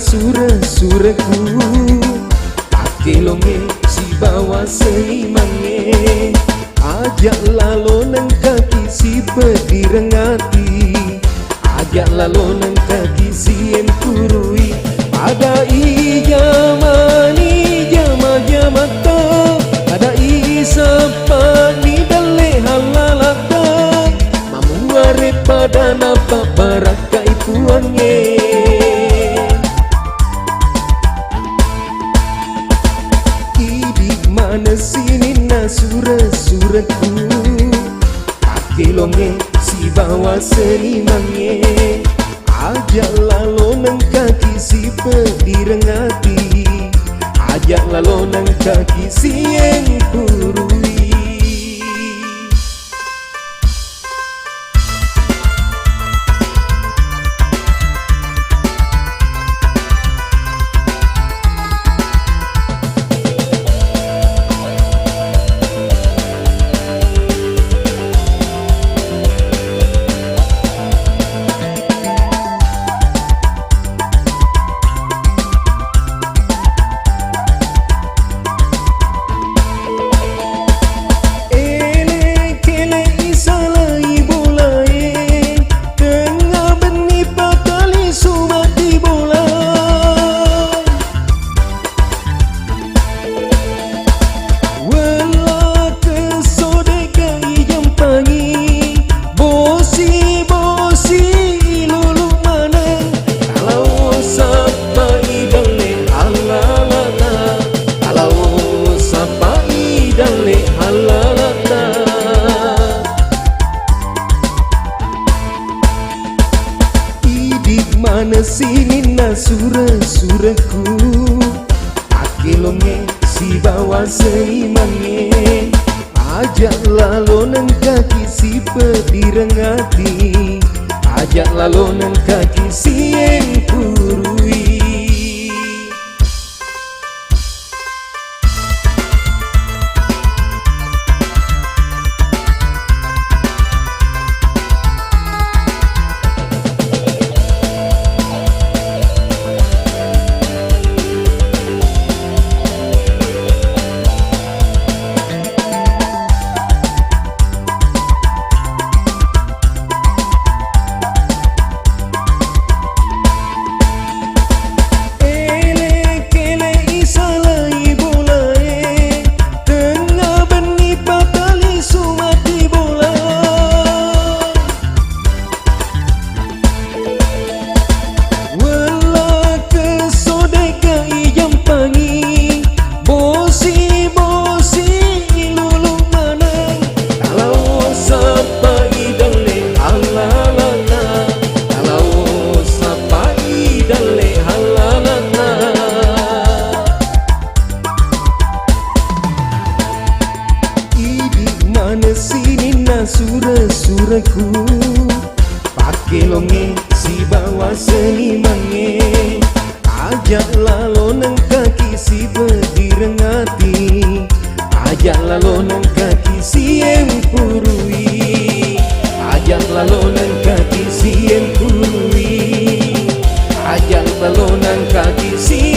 sura-suraku, pake longe si bawa senimange, ajak lalo nang kaki si pedireng hati, ajak lalo nang kaki si emkurui, ada ijamani jama-jamata, ada isapa ni dale halalata, mamuare pada napa baraka ipuange. Mana sini na sura-suraku, pake longe si bawa senimange, ajak lalo nang kaki si pedireng hati, ajak lalo nang kaki si emkurui. Mana sini na sura-suraku, pake longe si bawa senimange, ajak lalo nang kaki si pedireng hati, ajak lalo nang kaki si emkurui. Mana sini na sura-suraku, pake longe si bawa senimange, ajak lalo nang kaki si pedireng hati, ajak lalo nang kaki si emkurui, ajak lalo nang kaki si emkurui, ajak lalo nang kaki si